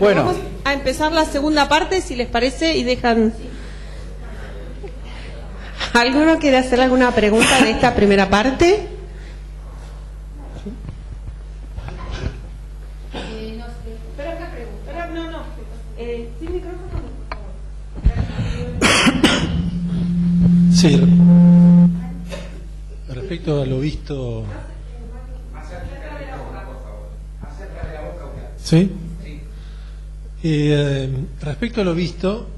Bueno, vamos a empezar la segunda parte, si les parece, y dejan... ¿Alguno quiere hacer alguna pregunta de esta primera parte? Sí, respecto a lo visto... ¿Sí? Respecto a lo visto,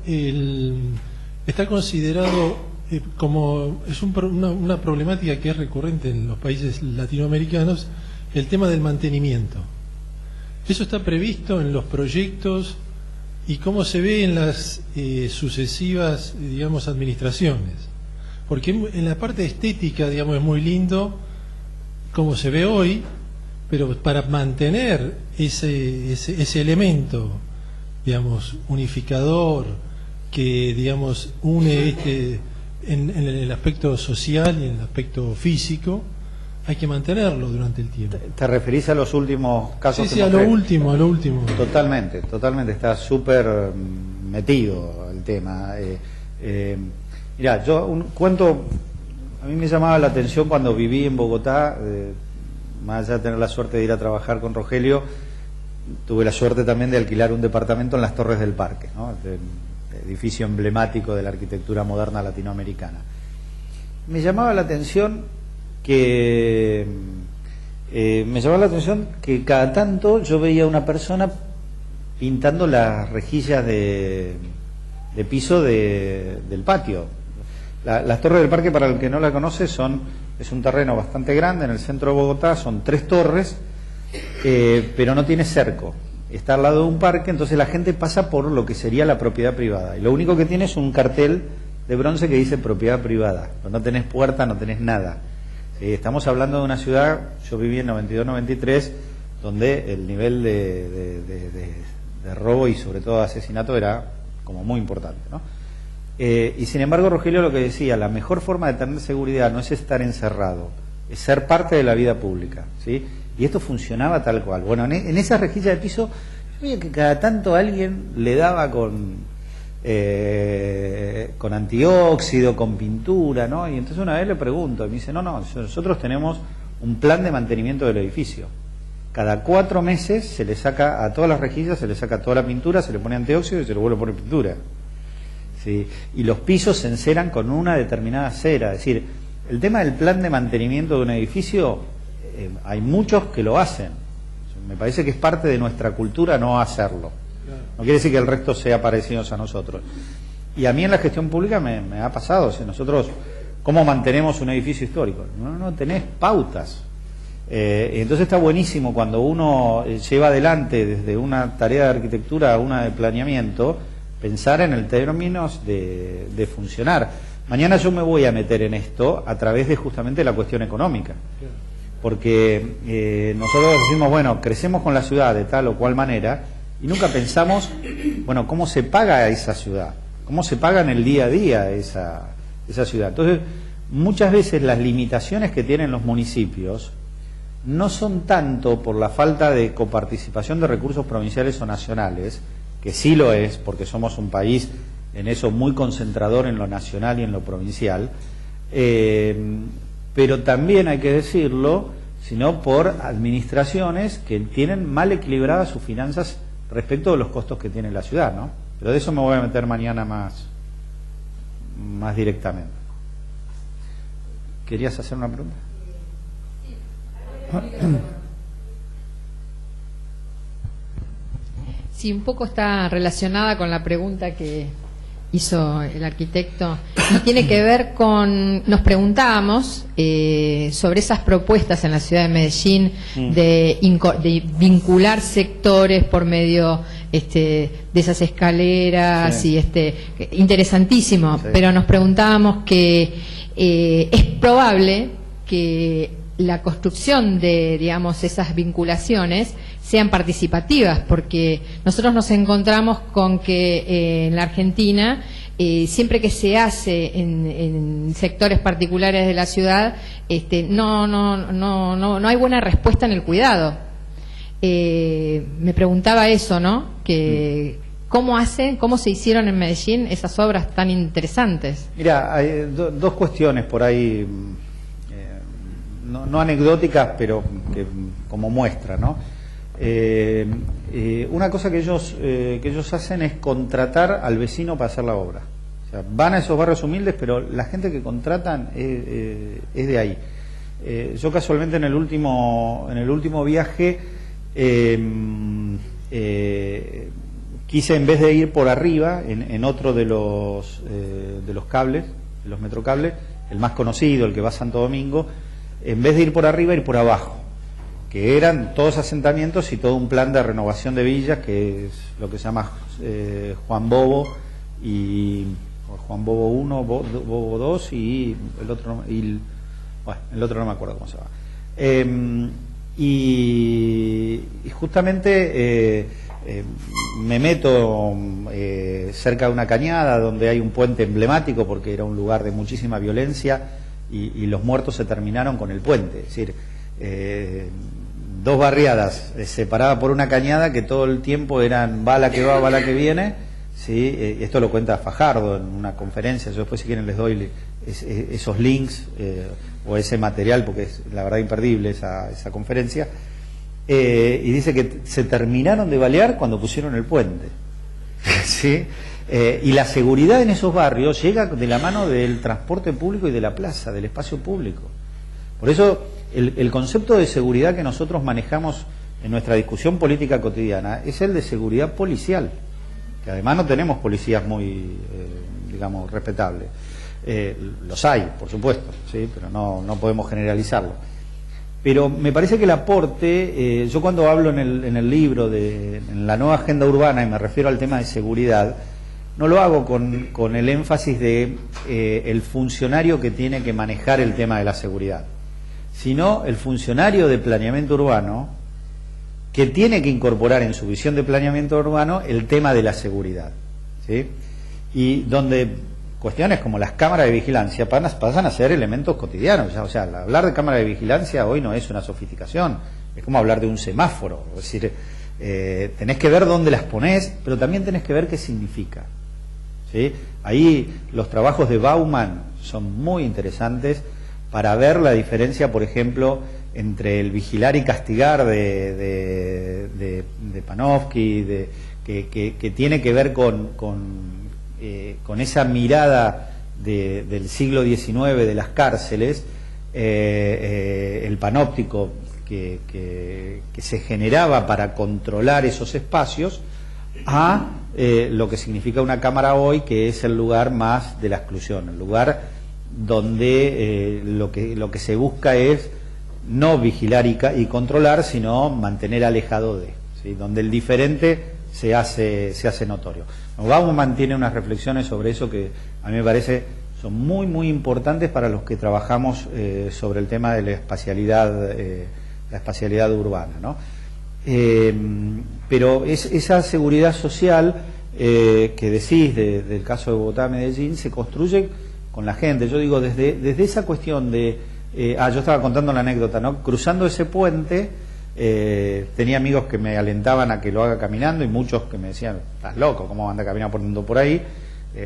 está considerado como es una problemática que es recurrente en los países latinoamericanos, el tema del mantenimiento. Eso está previsto en los proyectos y cómo se ve en las sucesivas, digamos, administraciones. Porque en la parte estética, digamos, es muy lindo como se ve hoy, pero para mantener ese elemento, digamos, unificador, que, digamos, une en el aspecto social y en el aspecto físico, hay que mantenerlo durante el tiempo. ¿Te referís a los últimos casos? Sí, a lo último. Totalmente, está súper metido el tema. Mirá, cuento, a mí me llamaba la atención cuando viví en Bogotá, más allá de tener la suerte de ir a trabajar con Rogelio, tuve la suerte también de alquilar un departamento en las Torres del Parque, ¿no? El edificio emblemático de la arquitectura moderna latinoamericana. Me llamaba la atención que cada tanto yo veía una persona pintando las rejillas de piso del patio. Las Torres del Parque, para el que no la conoce, es un terreno bastante grande en el centro de Bogotá, son 3 torres, pero no tiene cerco. Está al lado de un parque, entonces la gente pasa por lo que sería la propiedad privada. Y lo único que tiene es un cartel de bronce que dice propiedad privada. No tenés puerta, no tenés nada. Estamos hablando de una ciudad, yo viví en 92-93, donde el nivel de robo y sobre todo de asesinato era como muy importante, ¿no? Y sin embargo, Rogelio lo que decía, la mejor forma de tener seguridad no es estar encerrado, es ser parte de la vida pública, ¿sí? Y esto funcionaba tal cual. Bueno, en esa rejilla de piso, yo veía que cada tanto alguien le daba con antióxido, con pintura, ¿no? Y entonces una vez le pregunto, y me dice, no, nosotros tenemos un plan de mantenimiento del edificio. Cada 4 meses se le saca a todas las rejillas, se le saca toda la pintura, se le pone antióxido y se le vuelve a poner pintura. ¿Sí? Y los pisos se enceran con una determinada cera. Es decir, el tema del plan de mantenimiento de un edificio, hay muchos que lo hacen. Me parece que es parte de nuestra cultura no hacerlo. No quiere decir que el resto sea parecidos a nosotros. Y a mí en la gestión pública me ha pasado. O sea, nosotros, ¿cómo mantenemos un edificio histórico? No tenés pautas. Entonces está buenísimo cuando uno lleva adelante desde una tarea de arquitectura a una de planeamiento, pensar en el términos de funcionar. Mañana yo me voy a meter en esto a través de justamente la cuestión económica. Porque nosotros decimos, bueno, crecemos con la ciudad de tal o cual manera y nunca pensamos, bueno, cómo se paga a esa ciudad, cómo se paga en el día a día esa ciudad. Entonces, muchas veces las limitaciones que tienen los municipios no son tanto por la falta de coparticipación de recursos provinciales o nacionales, que sí lo es, porque somos un país en eso muy concentrador en lo nacional y en lo provincial, pero también hay que decirlo, sino por administraciones que tienen mal equilibradas sus finanzas respecto de los costos que tiene la ciudad, ¿no? Pero de eso me voy a meter mañana más directamente. ¿Querías hacer una pregunta? Sí, un poco está relacionada con la pregunta que hizo el arquitecto y tiene que ver con, nos preguntábamos sobre esas propuestas en la ciudad de Medellín de vincular sectores por medio de esas escaleras, sí. Y interesantísimo, sí. Pero nos preguntábamos que es probable que la construcción de, digamos, esas vinculaciones sean participativas, porque nosotros nos encontramos con que en la Argentina siempre que se hace en sectores particulares de la ciudad no hay buena respuesta en el cuidado. me preguntaba eso, ¿no? Que cómo se hicieron en Medellín esas obras tan interesantes. Mira, hay dos cuestiones por ahí, no anecdóticas, pero que, como muestra, ¿no? Una cosa que ellos hacen es contratar al vecino para hacer la obra. O sea, van a esos barrios humildes, pero la gente que contratan es de ahí. Yo casualmente en el último viaje quise, en vez de ir por arriba en otro de los cables, de los metrocables, el más conocido, el que va a Santo Domingo, en vez de ir por arriba, ir por abajo, que eran todos asentamientos y todo un plan de renovación de villas, que es lo que se llama Juan Bobo y Juan Bobo 1, Bobo 2 y el otro no me acuerdo cómo se llama. Y justamente me meto cerca de una cañada donde hay un puente emblemático, porque era un lugar de muchísima violencia y los muertos se terminaron con el puente. Es decir, dos barriadas separadas por una cañada que todo el tiempo eran bala que va, bala que viene. ¿Sí? Esto lo cuenta Fajardo en una conferencia. Yo después, si quieren, les doy esos links o ese material, porque es la verdad imperdible esa conferencia. Y dice que se terminaron de balear cuando pusieron el puente. ¿Sí? Y la seguridad en esos barrios llega de la mano del transporte público y de la plaza, del espacio público. Por eso el concepto de seguridad que nosotros manejamos en nuestra discusión política cotidiana es el de seguridad policial, que además no tenemos policías muy, digamos, respetables. Los hay, por supuesto, ¿sí? Pero no podemos generalizarlo. Pero me parece que el aporte, yo cuando hablo en el libro, en la nueva agenda urbana, y me refiero al tema de seguridad, no lo hago con el énfasis de el funcionario que tiene que manejar el tema de la seguridad, sino el funcionario de planeamiento urbano que tiene que incorporar en su visión de planeamiento urbano el tema de la seguridad, ¿sí? Y donde cuestiones como las cámaras de vigilancia pasan a ser elementos cotidianos. O sea, hablar de cámara de vigilancia hoy no es una sofisticación, es como hablar de un semáforo. Es decir, tenés que ver dónde las ponés, pero también tenés que ver qué significa, ¿sí? Ahí los trabajos de Bauman son muy interesantes para ver la diferencia, por ejemplo, entre el vigilar y castigar de Panofsky, que tiene que ver con esa mirada del siglo XIX de las cárceles, el panóptico que se generaba para controlar esos espacios, a lo que significa una cámara hoy, que es el lugar más de la exclusión, el lugar donde lo que se busca es no vigilar y controlar, sino mantener alejado de, ¿sí? Donde el diferente se hace notorio. Bauman tiene unas reflexiones sobre eso que a mí me parece son muy muy importantes para los que trabajamos sobre el tema de la espacialidad urbana, ¿no? Pero esa seguridad social que decís del caso de Bogotá, Medellín, se construye con la gente. Yo digo, desde esa cuestión de yo estaba contando la anécdota, ¿no? Cruzando ese puente, tenía amigos que me alentaban a que lo haga caminando, y muchos que me decían, estás loco, ¿cómo anda caminando por ahí?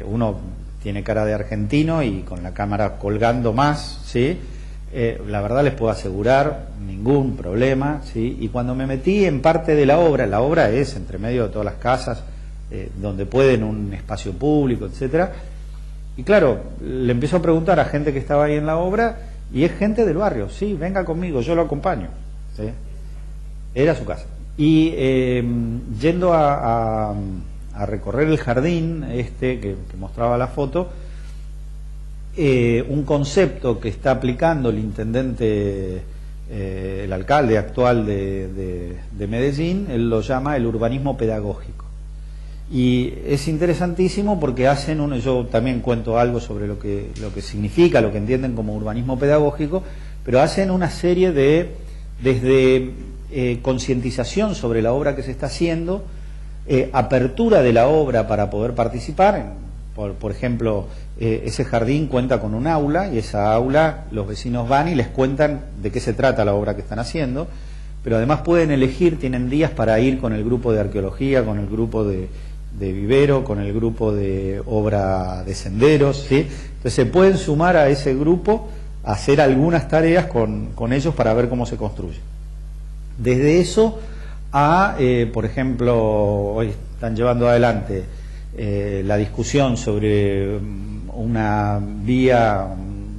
Uno tiene cara de argentino y con la cámara colgando más, ¿sí? La verdad les puedo asegurar, ningún problema, ¿sí? Y cuando me metí en parte de la obra es entre medio de todas las casas, donde pueden, un espacio público, etcétera. Y claro, le empiezo a preguntar a gente que estaba ahí en la obra, y es gente del barrio. Sí, venga conmigo, yo lo acompaño, ¿sí? Era su casa. Y yendo a recorrer el jardín que mostraba la foto, un concepto que está aplicando el intendente, el alcalde actual de Medellín, él lo llama el urbanismo pedagógico. Y es interesantísimo porque yo también cuento algo sobre lo que significa, lo que entienden como urbanismo pedagógico, pero hacen una serie desde concientización sobre la obra que se está haciendo, apertura de la obra para poder participar. Por ejemplo, ese jardín cuenta con un aula, y esa aula los vecinos van y les cuentan de qué se trata la obra que están haciendo, pero además pueden elegir, tienen días para ir con el grupo de arqueología, con el grupo de vivero, con el grupo de obra de senderos, ¿sí? Entonces se pueden sumar a ese grupo a hacer algunas tareas con ellos para ver cómo se construye. Desde eso a, por ejemplo, hoy están llevando adelante la discusión sobre una vía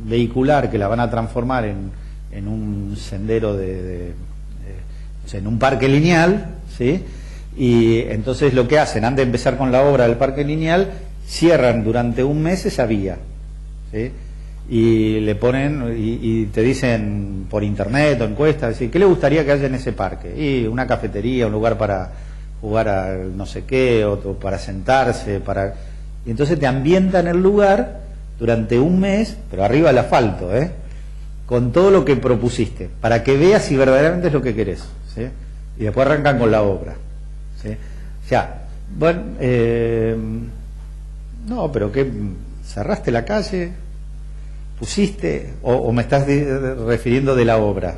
vehicular que la van a transformar en un sendero en un parque lineal, ¿sí? Y entonces lo que hacen, antes de empezar con la obra del parque lineal, cierran durante un mes esa vía, ¿sí? Y le ponen, y te dicen por internet o encuestas, ¿sí? ¿Qué le gustaría que haya en ese parque? Y una cafetería, un lugar para jugar a no sé qué, otro para sentarse, y entonces te ambientan el lugar durante un mes, pero arriba del asfalto, con todo lo que propusiste, para que veas si verdaderamente es lo que querés, ¿sí? Y después arrancan con la obra, ¿sí? O sea, bueno, no, pero ¿qué? ¿Cerraste la calle? ¿Pusiste? ¿O me estás refiriendo de la obra?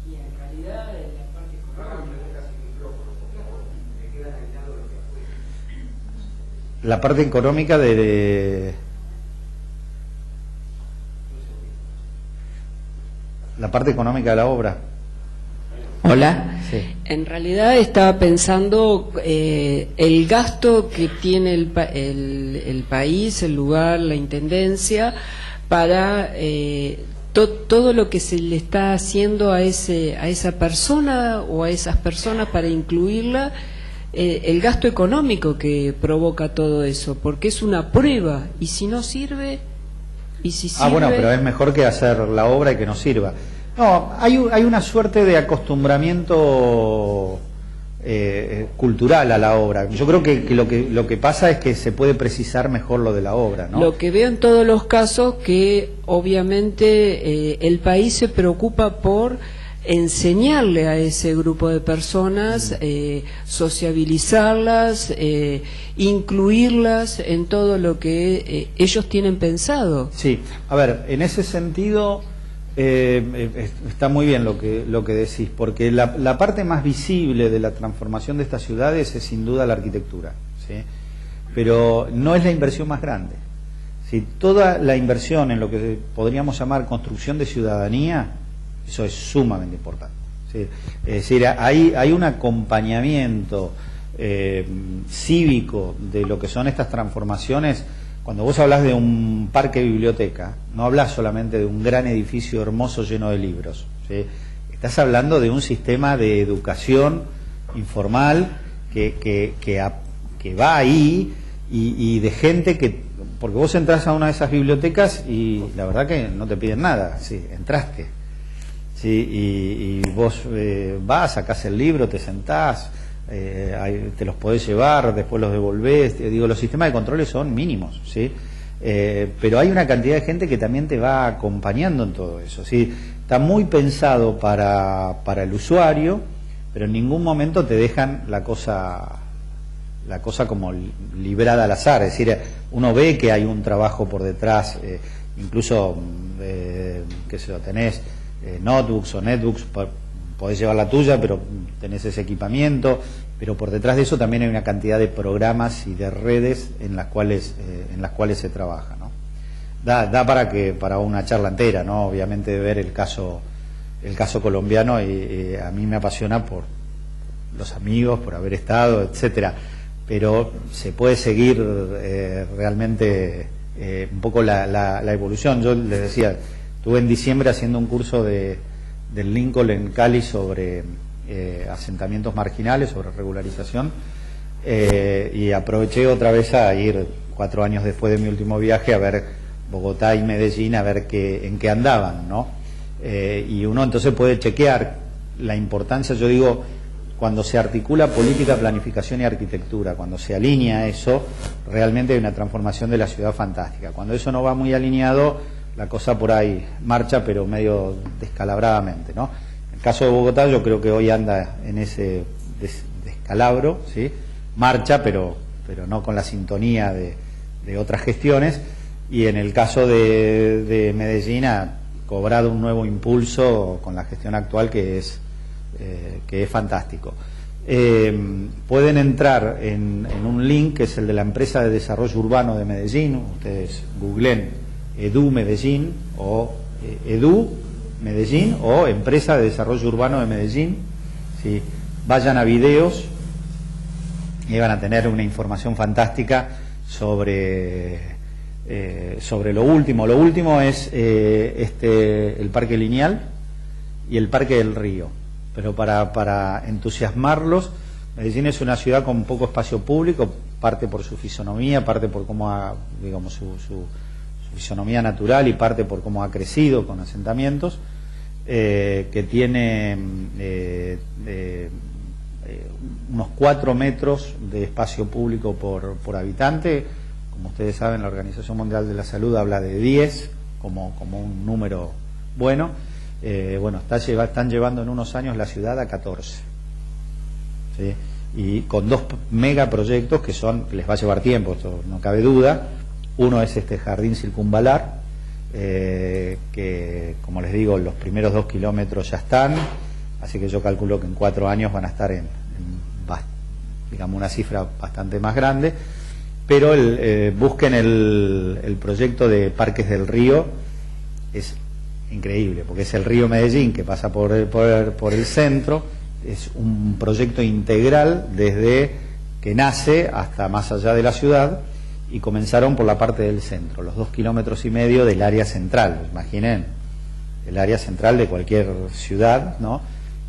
Y en realidad, en la parte económica, la parte económica la parte económica de la obra. Hola. Sí. En realidad estaba pensando el gasto que tiene el país, el lugar, la intendencia, para todo lo que se le está haciendo a esa persona o a esas personas para incluirla, el gasto económico que provoca todo eso, porque es una prueba, y si no sirve, y si sirve... Bueno, pero es mejor que hacer la obra y que no sirva. No, hay una suerte de acostumbramiento cultural a la obra. Yo creo que lo que pasa es que se puede precisar mejor lo de la obra, ¿no? Lo que veo en todos los casos que obviamente el país se preocupa por enseñarle a ese grupo de personas, sociabilizarlas, incluirlas en todo lo que ellos tienen pensado. Sí, a ver, en ese sentido está muy bien lo que decís, porque la parte más visible de la transformación de estas ciudades es sin duda la arquitectura, ¿sí? Pero no es la inversión más grande. ¿Sí? Toda la inversión en lo que podríamos llamar construcción de ciudadanía, eso es sumamente importante, ¿sí? Es decir, hay un acompañamiento cívico de lo que son estas transformaciones. Cuando vos hablas de un parque biblioteca, no hablas solamente de un gran edificio hermoso lleno de libros, ¿sí? Estás hablando de un sistema de educación informal que va ahí y de gente porque vos entras a una de esas bibliotecas y la verdad que no te piden nada, ¿sí? Entraste, ¿sí? Y vos vas, sacás el libro, te sentás, te los podés llevar, después los devolvés. Digo, los sistemas de controles son mínimos, ¿sí? Pero hay una cantidad de gente que también te va acompañando en todo eso, ¿sí? Está muy pensado para el usuario, pero en ningún momento te dejan la cosa como librada al azar. Es decir, uno ve que hay un trabajo por detrás, incluso que se lo tenés notebooks o netbooks, podés llevar la tuya, pero tenés ese equipamiento, pero por detrás de eso también hay una cantidad de programas y de redes en las cuales se trabaja, ¿no? Da para una charla entera, ¿no? Obviamente, de ver el caso colombiano, y a mí me apasiona por los amigos, por haber estado, etcétera, pero se puede seguir realmente un poco la evolución. Yo les decía, estuve en diciembre haciendo un curso del Lincoln en Cali sobre asentamientos marginales, sobre regularización, y aproveché otra vez a ir 4 años después de mi último viaje a ver Bogotá y Medellín, a ver en qué andaban, ¿no? Y uno entonces puede chequear la importancia, yo digo, cuando se articula política, planificación y arquitectura, cuando se alinea eso, realmente hay una transformación de la ciudad fantástica. Cuando eso no va muy alineado, la cosa por ahí marcha, pero medio descalabradamente, ¿no? En el caso de Bogotá, yo creo que hoy anda en ese descalabro, ¿sí? Marcha, pero no con la sintonía de otras gestiones, y en el caso de Medellín ha cobrado un nuevo impulso con la gestión actual, que es que es fantástico. Pueden entrar en un link que es el de la empresa de desarrollo urbano de Medellín. Ustedes googleen Edu Medellín o Edu Medellín o empresa de desarrollo urbano de Medellín, ¿sí? Vayan a videos y van a tener una información fantástica sobre lo último. Lo último es el Parque Lineal y el Parque del Río. Pero para entusiasmarlos, Medellín es una ciudad con poco espacio público, parte por su fisonomía, parte por cómo digamos su fisonomía natural y parte por cómo ha crecido con asentamientos, que tiene unos 4 metros de espacio público por habitante. Como ustedes saben, la Organización Mundial de la Salud habla de 10 como un número bueno. Están llevando en unos años la ciudad a 14, ¿sí? Y con 2 megaproyectos que les va a llevar tiempo, esto no cabe duda. Uno es este jardín circunvalar, que, como les digo, los primeros 2 kilómetros ya están, así que yo calculo que en 4 años van a estar digamos, una cifra bastante más grande. Pero busquen el proyecto de Parques del Río, es increíble, porque es el río Medellín que pasa por el centro. Es un proyecto integral desde que nace hasta más allá de la ciudad, y comenzaron por la parte del centro, los 2,5 kilómetros del área central. Imaginen el área central de cualquier ciudad, ¿no?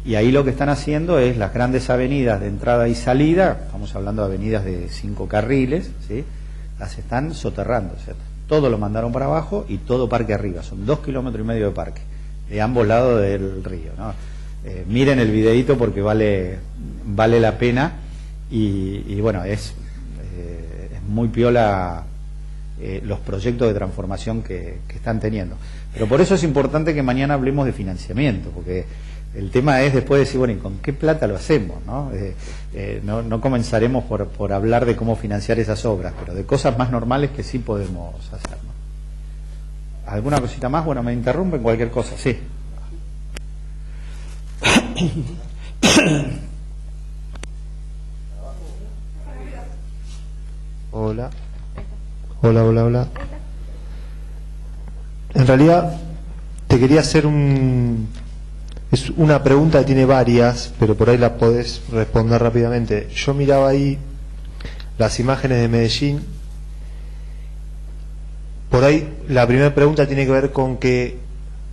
Y ahí lo que están haciendo es las grandes avenidas de entrada y salida, estamos hablando de avenidas de 5 carriles, ¿sí? Las están soterrando, ¿cierto? Todo lo mandaron para abajo y todo parque arriba. Son 2,5 kilómetros de parque de ambos lados del río, ¿no? Miren el videíto porque vale la pena, y bueno, es muy piola los proyectos de transformación que están teniendo. Pero por eso es importante que mañana hablemos de financiamiento, porque el tema es después decir, bueno, ¿y con qué plata lo hacemos? No comenzaremos por hablar de cómo financiar esas obras, pero de cosas más normales que sí podemos hacer, ¿no? ¿Alguna cosita más? Bueno, me interrumpen, cualquier cosa, sí. Hola. En realidad te quería hacer es una pregunta que tiene varias, pero por ahí la podés responder rápidamente. Yo miraba ahí las imágenes de Medellín. Por ahí la primera pregunta tiene que ver con que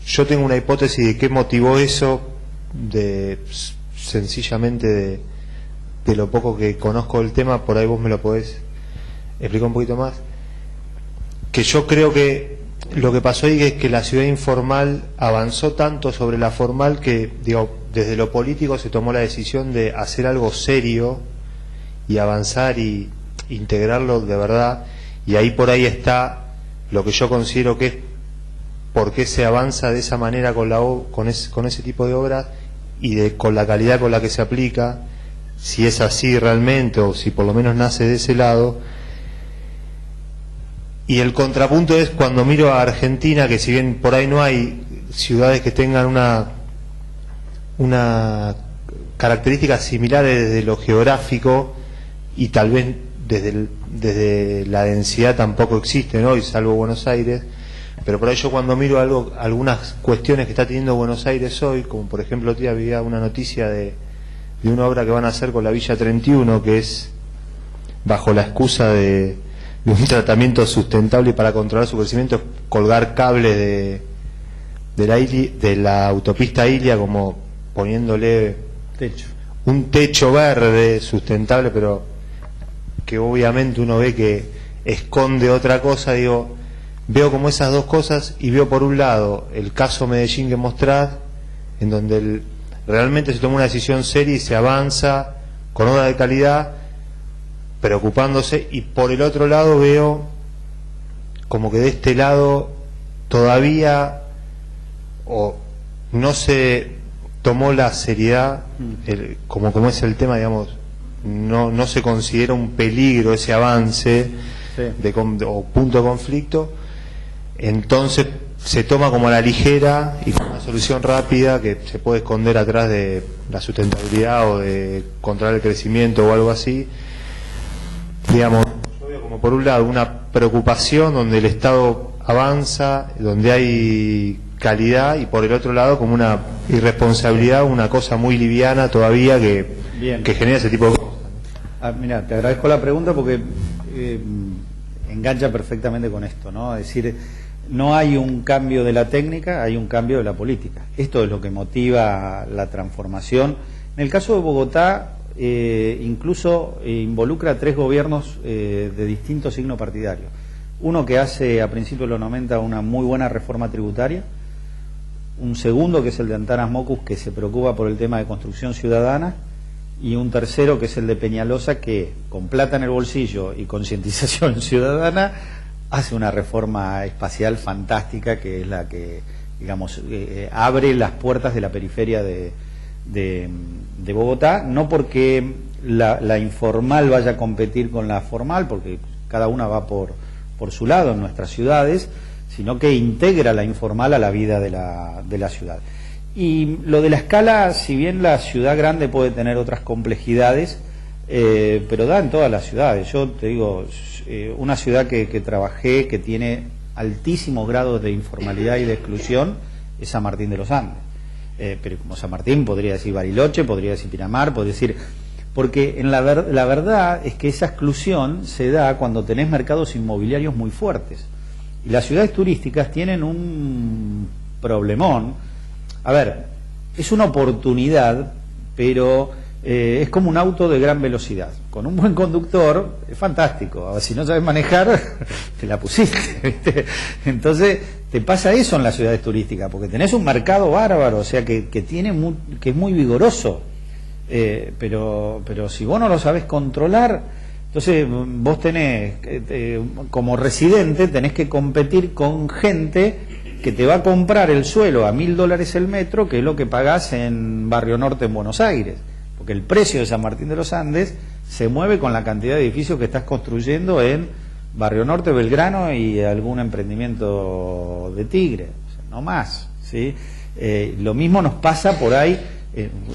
yo tengo una hipótesis de qué motivó eso, sencillamente de lo poco que conozco del tema. Por ahí vos me lo podés explicar un poquito más. Que yo creo que lo que pasó ahí es que la ciudad informal avanzó tanto sobre la formal que, digo, desde lo político se tomó la decisión de hacer algo serio y avanzar y integrarlo de verdad, y ahí por ahí está lo que yo considero que es por qué se avanza de esa manera con ese tipo de obras y con la calidad con la que se aplica, si es así realmente o si por lo menos nace de ese lado. Y el contrapunto es cuando miro a Argentina, que si bien por ahí no hay ciudades que tengan una característica similar desde lo geográfico, y tal vez desde la densidad tampoco existe, ¿no? Y salvo Buenos Aires, pero por ahí yo cuando miro algunas cuestiones que está teniendo Buenos Aires hoy, como por ejemplo hoy había una noticia de una obra que van a hacer con la Villa 31, que es bajo la excusa de un tratamiento sustentable y para controlar su crecimiento, colgar cables de la autopista Ilia, como poniéndole un techo verde sustentable, pero que obviamente uno ve que esconde otra cosa. Digo, veo como esas dos cosas, y veo por un lado el caso Medellín que mostrás, en donde realmente se toma una decisión seria y se avanza con obra de calidad, preocupándose, y por el otro lado veo como que de este lado todavía no se tomó la seriedad, como es el tema, digamos, no se considera un peligro ese avance, sí, o punto de conflicto. Entonces se toma como a la ligera y como una solución rápida que se puede esconder atrás de la sustentabilidad o de controlar el crecimiento o algo así. Digamos, yo veo como por un lado una preocupación donde el Estado avanza, donde hay calidad, y por el otro lado como una irresponsabilidad, una cosa muy liviana todavía que genera ese tipo de cosas. Mira, te agradezco la pregunta porque engancha perfectamente con esto, ¿no? Es decir, no hay un cambio de la técnica, hay un cambio de la política. Esto es lo que motiva la transformación. En el caso de Bogotá, incluso involucra a 3 gobiernos de distinto signo partidario. Uno que hace a principios de los 90 una muy buena reforma tributaria, un segundo que es el de Antanas Mockus, que se preocupa por el tema de construcción ciudadana, y un tercero que es el de Peñalosa, que con plata en el bolsillo y concientización ciudadana hace una reforma espacial fantástica, que es la que, digamos, abre las puertas de la periferia de Bogotá, no porque la informal vaya a competir con la formal, porque cada una va por su lado en nuestras ciudades, sino que integra la informal a la vida de la ciudad. Y lo de la escala, si bien la ciudad grande puede tener otras complejidades, pero da en todas las ciudades. Yo te digo, una ciudad que trabajé, que tiene altísimos grados de informalidad y de exclusión, es San Martín de los Andes. Pero como San Martín, podría decir Bariloche, podría decir Pinamar, podría decir... Porque la verdad es que esa exclusión se da cuando tenés mercados inmobiliarios muy fuertes. Y las ciudades turísticas tienen un problemón. A ver, es una oportunidad, pero es como un auto de gran velocidad. Con un buen conductor es fantástico. Ahora, si no sabes manejar, te la pusiste, ¿viste? Entonces te pasa eso en las ciudades turísticas, porque tenés un mercado bárbaro, o sea que es muy vigoroso. Pero si vos no lo sabés controlar, entonces vos tenés, como residente, tenés que competir con gente que te va a comprar el suelo a $1.000 el metro, que es lo que pagás en Barrio Norte en Buenos Aires, porque el precio de San Martín de los Andes se mueve con la cantidad de edificios que estás construyendo en Barrio Norte, Belgrano y algún emprendimiento de Tigre, o sea, no más, ¿sí? Lo mismo nos pasa por ahí,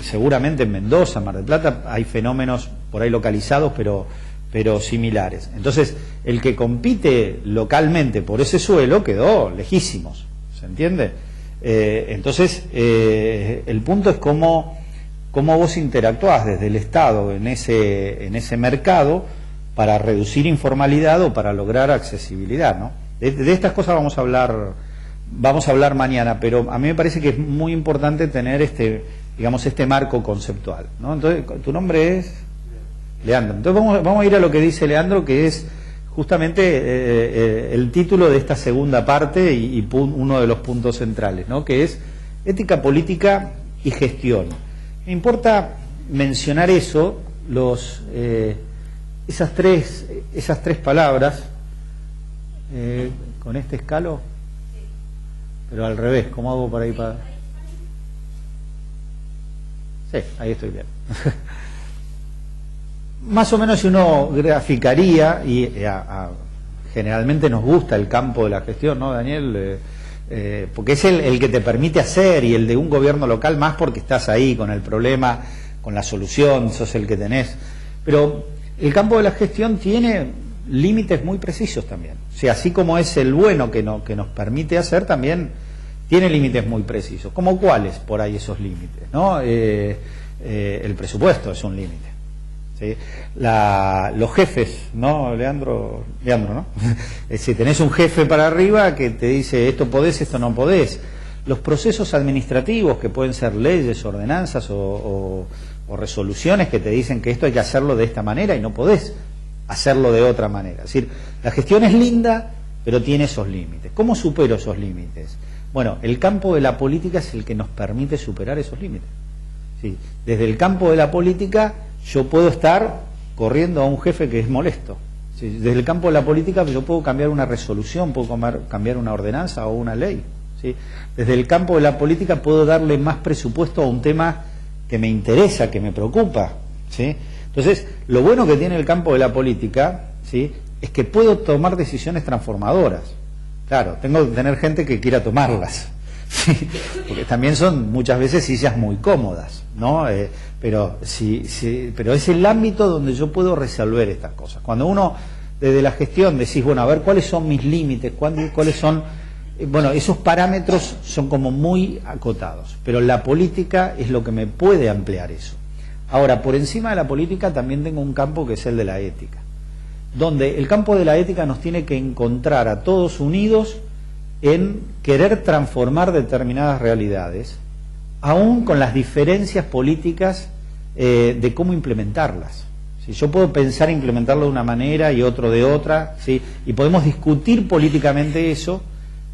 seguramente en Mendoza, Mar del Plata, hay fenómenos por ahí localizados, pero similares. Entonces, el que compite localmente por ese suelo quedó lejísimos, ¿se entiende? Entonces, el punto es cómo vos interactuás desde el Estado en ese mercado para reducir informalidad o para lograr accesibilidad, ¿no? De estas cosas vamos a hablar mañana, pero a mí me parece que es muy importante tener este marco conceptual, ¿no? Entonces, tu nombre es Leandro. Entonces vamos a ir a lo que dice Leandro, que es justamente el título de esta segunda parte y uno de los puntos centrales, ¿no? Que es ética política y gestión. Me importa mencionar eso, esas tres palabras, con este escalo, pero al revés. ¿Cómo hago por ahí para...? Sí, ahí estoy bien. Más o menos si uno graficaría, y generalmente nos gusta el campo de la gestión, ¿no, Daniel? Porque es el que te permite hacer, y el de un gobierno local más porque estás ahí con el problema, con la solución, sos el que tenés. Pero el campo de la gestión tiene límites muy precisos también. O sea, así como es el bueno que nos permite hacer, también tiene límites muy precisos. ¿Cómo cuáles por ahí esos límites, ¿no? El presupuesto es un límite. ¿Sí? Los jefes, ¿no, Leandro, ¿no? Si tenés un jefe para arriba que te dice esto podés, esto no podés. Los procesos administrativos, que pueden ser leyes, ordenanzas o resoluciones que te dicen que esto hay que hacerlo de esta manera y no podés hacerlo de otra manera. Es decir, la gestión es linda, pero tiene esos límites. ¿Cómo supero esos límites? Bueno, el campo de la política es el que nos permite superar esos límites. ¿Sí? Desde el campo de la política yo puedo estar corriendo a un jefe que es molesto. ¿Sí? Desde el campo de la política yo puedo cambiar una resolución, puedo cambiar una ordenanza o una ley. ¿Sí? Desde el campo de la política puedo darle más presupuesto a un tema que me interesa, que me preocupa. ¿Sí? Entonces, lo bueno que tiene el campo de la política, ¿sí?, es que puedo tomar decisiones transformadoras. Claro, tengo que tener gente que quiera tomarlas. Sí, porque también son muchas veces sillas muy cómodas, ¿no? Pero es el ámbito donde yo puedo resolver estas cosas. Cuando uno desde la gestión decís, bueno, a ver cuáles son mis límites, cuáles son, bueno, esos parámetros son como muy acotados, pero la política es lo que me puede ampliar eso. Ahora, por encima de la política también tengo un campo que es el de la ética, donde el campo de la ética nos tiene que encontrar a todos unidos en querer transformar determinadas realidades, aún con las diferencias políticas de cómo implementarlas. ¿Sí? Yo puedo pensar implementarlo de una manera y otro de otra, ¿sí? Y podemos discutir políticamente eso,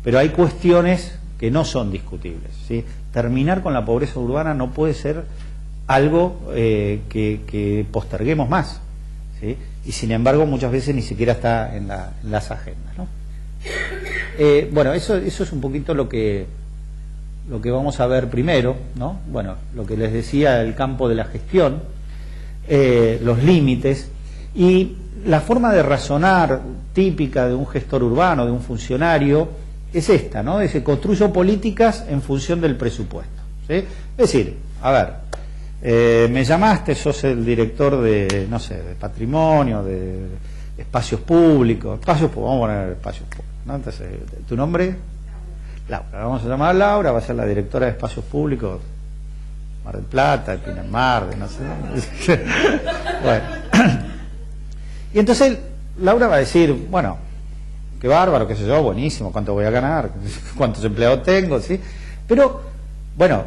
pero hay cuestiones que no son discutibles, ¿sí? Terminar con la pobreza urbana no puede ser algo que posterguemos más, ¿sí? Y sin embargo muchas veces ni siquiera está en las agendas, ¿no? Bueno, eso es un poquito lo que vamos a ver primero, ¿no? Bueno, lo que les decía, el campo de la gestión, los límites y la forma de razonar típica de un gestor urbano, de un funcionario, es esta, ¿no? Es que construyo políticas en función del presupuesto, ¿sí? Es decir, a ver, me llamaste, sos el director de, no sé, de patrimonio, de espacios públicos, vamos a poner espacios públicos, ¿no? Entonces, ¿tu nombre? Laura. Vamos a llamar a Laura, va a ser la directora de espacios públicos, Mar del Plata, de Pinamar, de no sé dónde. Bueno. Y entonces Laura va a decir, bueno, qué bárbaro, qué sé yo, buenísimo, cuánto voy a ganar, cuántos empleados tengo, ¿sí? Pero, bueno,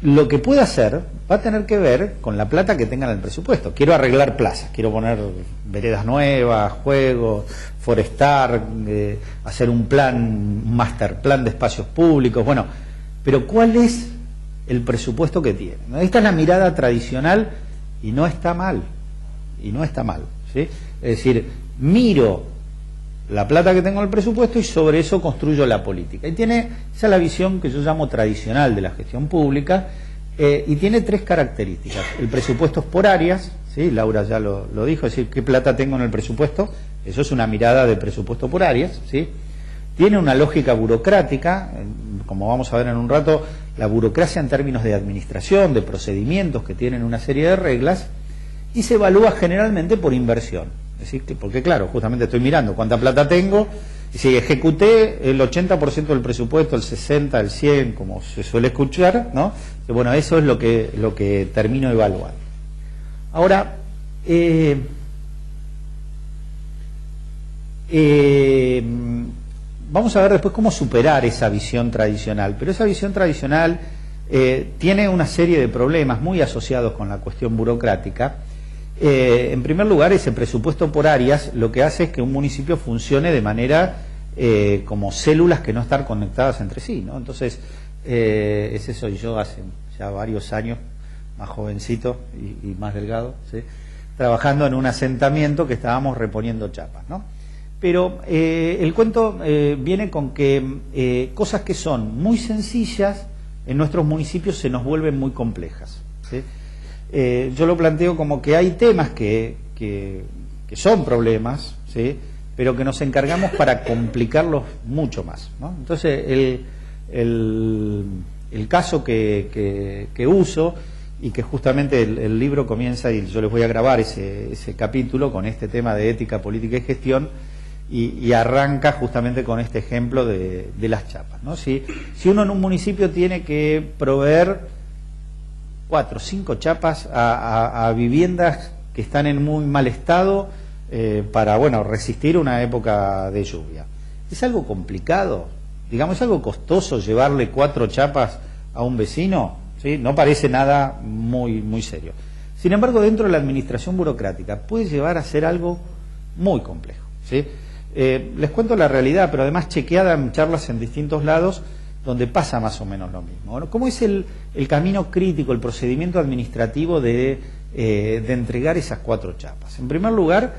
lo que pueda hacer va a tener que ver con la plata que tenga en el presupuesto. Quiero arreglar plazas, quiero poner veredas nuevas, juegos, forestar, hacer un master plan de espacios públicos, bueno, pero ¿cuál es el presupuesto que tiene? Esta es la mirada tradicional y no está mal, ¿sí? Es decir, miro la plata que tengo en el presupuesto y sobre eso construyo la política. Y esa es la visión que yo llamo tradicional de la gestión pública, y tiene tres características. El presupuesto es por áreas, ¿sí? Laura ya lo dijo, es decir, ¿qué plata tengo en el presupuesto? Eso es una mirada de presupuesto por áreas, ¿sí? Tiene una lógica burocrática, como vamos a ver en un rato, la burocracia en términos de administración, de procedimientos que tienen una serie de reglas, y se evalúa generalmente por inversión. Es decir, porque claro, justamente estoy mirando cuánta plata tengo, y si ejecuté el 80% del presupuesto, el 60%, el 100%, como se suele escuchar, ¿no? Bueno, eso es lo que termino evaluando. Ahora, vamos a ver después cómo superar esa visión tradicional, pero esa visión tradicional tiene una serie de problemas muy asociados con la cuestión burocrática. En primer lugar, ese presupuesto por áreas lo que hace es que un municipio funcione de manera como células que no están conectadas entre sí, ¿no? Entonces, ese soy yo hace ya varios años, más jovencito y más delgado, ¿sí? Trabajando en un asentamiento que estábamos reponiendo chapas, ¿no? Pero el cuento viene con que cosas que son muy sencillas en nuestros municipios se nos vuelven muy complejas, ¿sí? Yo lo planteo como que hay temas que son problemas, ¿sí? Pero que nos encargamos para complicarlos mucho más, ¿no? Entonces el caso que uso y que justamente el libro comienza, y yo les voy a grabar ese capítulo con este tema de ética, política y gestión, y arranca justamente con este ejemplo de las chapas, ¿no? Si uno en un municipio tiene que proveer 4 o 5 chapas a viviendas que están en muy mal estado para, bueno, resistir una época de lluvia, ¿es algo complicado? Digamos, ¿es algo costoso llevarle 4 chapas a un vecino? ¿Sí? No parece nada muy, muy serio. Sin embargo, dentro de la administración burocrática puede llevar a ser algo muy complejo, ¿sí? Les cuento la realidad, pero además chequeada en charlas en distintos lados, donde pasa más o menos lo mismo. Bueno, ¿cómo es el camino crítico, el procedimiento administrativo de entregar esas 4 chapas? En primer lugar,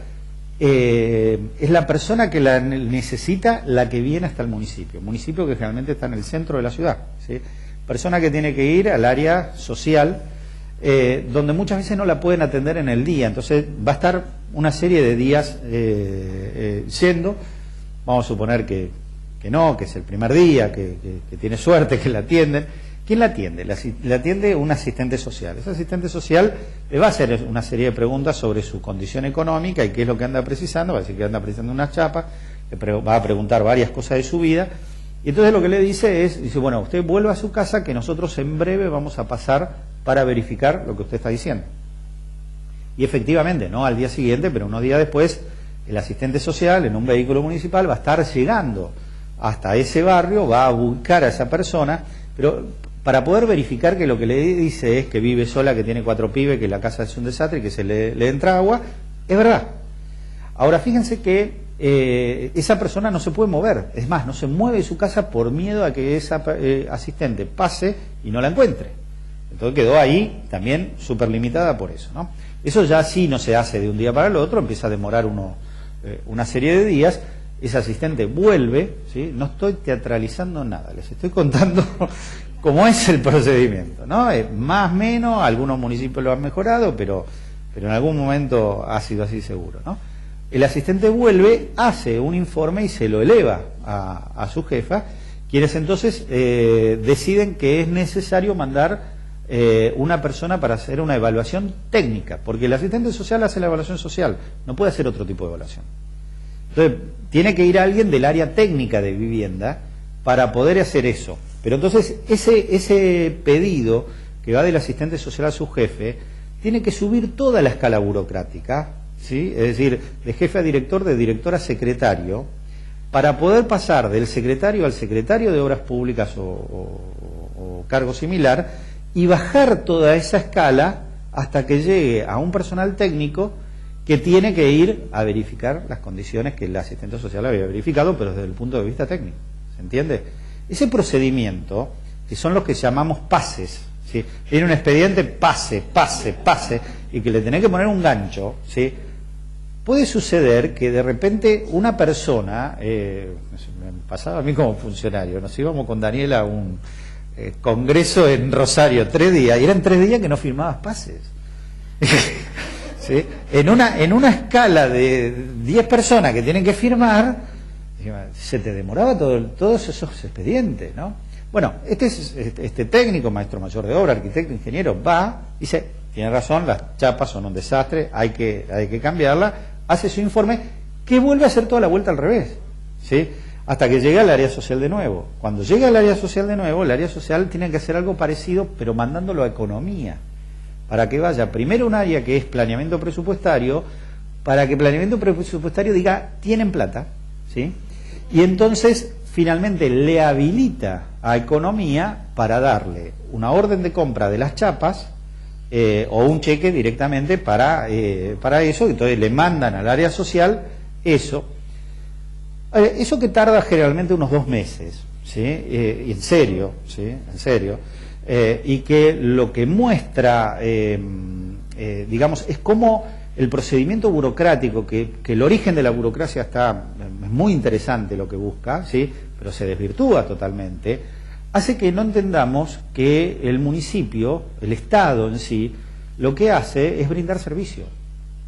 es la persona que la necesita la que viene hasta el municipio que generalmente está en el centro de la ciudad, ¿sí? Persona que tiene que ir al área social, donde muchas veces no la pueden atender en el día, entonces va a estar una serie de días yendo. vamos a suponer que no, que es el primer día, que tiene suerte, que la atienden. ¿Quién la atiende? La atiende un asistente social. Ese asistente social le va a hacer una serie de preguntas sobre su condición económica y qué es lo que anda precisando, va a decir que anda precisando unas chapas, va a preguntar varias cosas de su vida, y entonces lo que le dice, bueno, usted vuelva a su casa que nosotros en breve vamos a pasar para verificar lo que usted está diciendo. Y efectivamente, no al día siguiente, pero unos días después, el asistente social en un vehículo municipal va a estar llegando hasta ese barrio, va a buscar a esa persona, pero para poder verificar que lo que le dice es que vive sola, que tiene 4 pibes, que la casa es un desastre y que se le entra agua, es verdad. Ahora fíjense que esa persona no se puede mover, es más, no se mueve de su casa por miedo a que esa asistente pase y no la encuentre. Entonces quedó ahí también súper limitada por eso, ¿no? Eso ya sí no se hace de un día para el otro, empieza a demorar una serie de días. Ese asistente vuelve, ¿sí? No estoy teatralizando nada, les estoy contando cómo es el procedimiento, ¿no? Más o menos, algunos municipios lo han mejorado, pero en algún momento ha sido así seguro, ¿no? El asistente vuelve, hace un informe y se lo eleva a su jefa, quienes entonces deciden que es necesario mandar una persona para hacer una evaluación técnica, porque el asistente social hace la evaluación social, no puede hacer otro tipo de evaluación. Entonces, tiene que ir alguien del área técnica de vivienda para poder hacer eso. Pero entonces, ese pedido que va del asistente social a su jefe, tiene que subir toda la escala burocrática, ¿sí? Es decir, de jefe a director, de director a secretario, para poder pasar del secretario al secretario de Obras Públicas o cargo similar, y bajar toda esa escala hasta que llegue a un personal técnico que tiene que ir a verificar las condiciones que el asistente social había verificado, pero desde el punto de vista técnico. ¿Se entiende? Ese procedimiento, que son los que llamamos pases, ¿sí? Viene un expediente, pase, y que le tenés que poner un gancho, ¿sí? Puede suceder que de repente una persona, me pasaba a mí como funcionario, nos íbamos con Daniela a un congreso en Rosario, 3 días, y eran 3 días que no firmabas pases. ¿Sí? En una escala de 10 personas que tienen que firmar, se te demoraba todos esos expedientes, ¿no? Bueno, este técnico, maestro mayor de obra, arquitecto, ingeniero, va, dice, tiene razón, las chapas son un desastre, hay que cambiarla, hace su informe, que vuelve a hacer toda la vuelta al revés, ¿sí? Hasta que llega al área social de nuevo. Cuando llega al área social de nuevo, el área social tiene que hacer algo parecido, pero mandándolo a economía, para que vaya primero un área que es planeamiento presupuestario, para que planeamiento presupuestario diga, tienen plata, ¿sí? Y entonces finalmente le habilita a economía para darle una orden de compra de las chapas o un cheque directamente para eso, entonces le mandan al área social eso. Eso que tarda generalmente unos 2 meses, ¿sí? En serio, ¿sí? En serio. Y que lo que muestra, digamos, es como el procedimiento burocrático, que el origen de la burocracia es muy interesante lo que busca, ¿sí? Pero se desvirtúa totalmente, hace que no entendamos que el municipio, el Estado en sí, lo que hace es brindar servicio.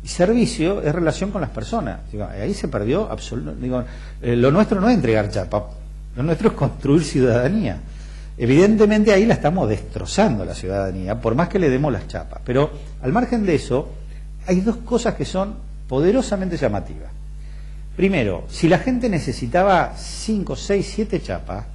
Y servicio es relación con las personas. Digo, ahí se perdió absolutamente. Lo nuestro no es entregar chapa, lo nuestro es construir ciudadanía. Evidentemente ahí la estamos destrozando la ciudadanía, por más que le demos las chapas. Pero al margen de eso, hay 2 cosas que son poderosamente llamativas. Primero, si la gente necesitaba 5, 6, 7 chapas,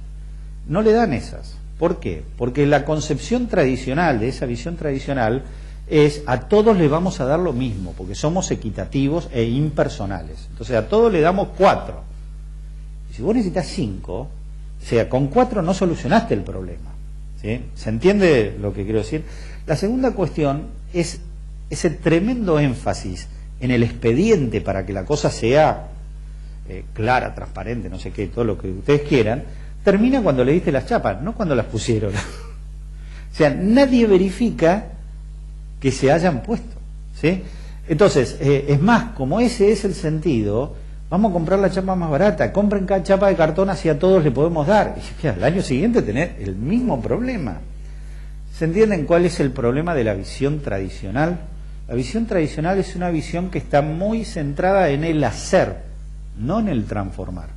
no le dan esas. ¿Por qué? Porque la concepción tradicional de esa visión tradicional es a todos les vamos a dar lo mismo, porque somos equitativos e impersonales. Entonces a todos le damos 4. Y si vos necesitas 5, o sea, con 4 no solucionaste el problema, ¿sí? ¿Se entiende lo que quiero decir? La segunda cuestión es ese tremendo énfasis en el expediente para que la cosa sea clara, transparente, no sé qué, todo lo que ustedes quieran, termina cuando le diste las chapas, no cuando las pusieron. O sea, nadie verifica que se hayan puesto, ¿sí? Entonces, es más, como ese es el sentido, vamos a comprar la chapa más barata, compren cada chapa de cartón, así a todos le podemos dar. Y al año siguiente tener el mismo problema. ¿Se entienden cuál es el problema de la visión tradicional? La visión tradicional es una visión que está muy centrada en el hacer, no en el transformar.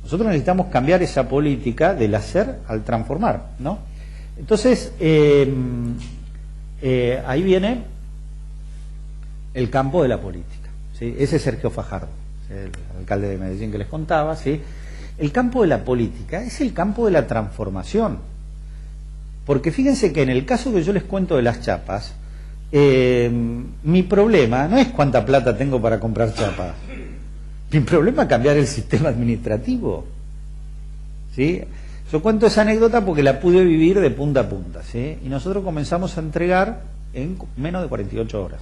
Nosotros necesitamos cambiar esa política del hacer al transformar, ¿no? Entonces, ahí viene el campo de la política, ¿sí? Ese es Sergio Fajardo, ¿sí? El alcalde de Medellín que les contaba, ¿sí? El campo de la política es el campo de la transformación. Porque fíjense que en el caso que yo les cuento de las chapas, mi problema no es cuánta plata tengo para comprar chapas. Mi problema es cambiar el sistema administrativo, ¿sí? Yo cuento esa anécdota porque la pude vivir de punta a punta, ¿sí? Y nosotros comenzamos a entregar en menos de 48 horas.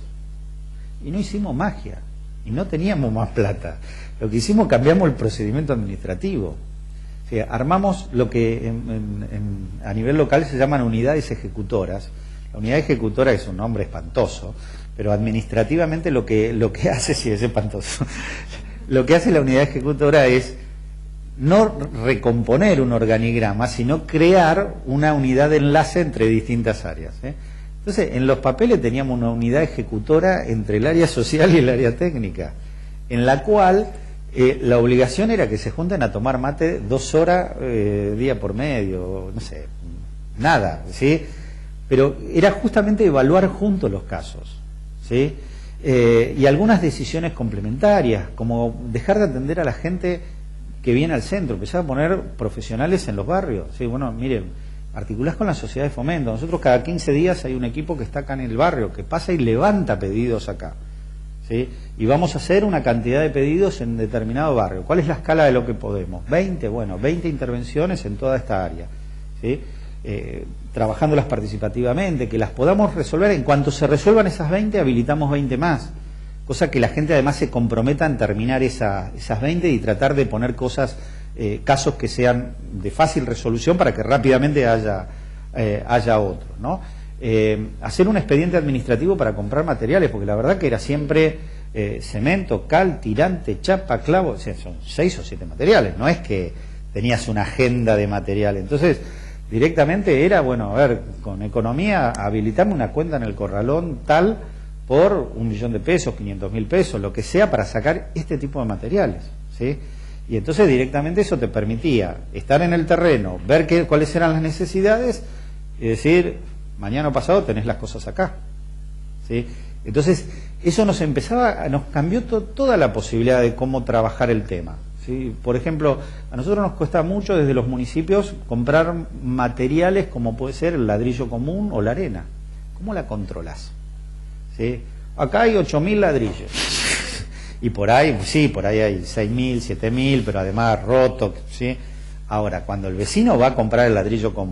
Y no hicimos magia, y no teníamos más plata. Lo que hicimos, cambiamos el procedimiento administrativo. O sea, armamos lo que a nivel local se llaman unidades ejecutoras. La unidad ejecutora es un nombre espantoso, pero administrativamente lo que hace, sí, es espantoso. Lo que hace la unidad ejecutora es no recomponer un organigrama, sino crear una unidad de enlace entre distintas áreas, ¿eh? Entonces, en los papeles teníamos una unidad ejecutora entre el área social y el área técnica, en la cual la obligación era que se junten a tomar mate 2 horas día por medio, no sé, nada, ¿sí? Pero era justamente evaluar juntos los casos, ¿sí? Y algunas decisiones complementarias, como dejar de atender a la gente que viene al centro, empezar a poner profesionales en los barrios. Sí, bueno, miren, articulás con la sociedad de fomento. Nosotros cada 15 días hay un equipo que está acá en el barrio, que pasa y levanta pedidos acá, ¿sí? Y vamos a hacer una cantidad de pedidos en determinado barrio. ¿Cuál es la escala de lo que podemos? 20, bueno, 20 intervenciones en toda esta área, ¿sí? Trabajándolas participativamente, que las podamos resolver. En cuanto se resuelvan esas 20, habilitamos 20 más, cosa que la gente además se comprometa en terminar esas 20 y tratar de poner cosas, casos que sean de fácil resolución para que rápidamente haya otro, ¿no? Hacer un expediente administrativo para comprar materiales, porque la verdad que era siempre cemento, cal, tirante, chapa, clavo, o sea, son 6 o 7 materiales, no es que tenías una agenda de materiales. Entonces, directamente era, bueno, a ver, con economía, habilitarme una cuenta en el corralón tal por 1 millón de pesos, 500.000 pesos, lo que sea, para sacar este tipo de materiales, ¿sí? Y entonces directamente eso te permitía estar en el terreno, ver cuáles eran las necesidades y decir, mañana o pasado tenés las cosas acá, ¿sí? Entonces, eso nos cambió toda la posibilidad de cómo trabajar el tema, ¿sí? Por ejemplo, a nosotros nos cuesta mucho desde los municipios comprar materiales como puede ser el ladrillo común o la arena. ¿Cómo la controlás? ¿Sí? Acá hay 8.000 ladrillos y por ahí, sí, por ahí hay 6.000, 7.000, pero además roto, ¿sí? Ahora, cuando el vecino va a comprar el ladrillo común,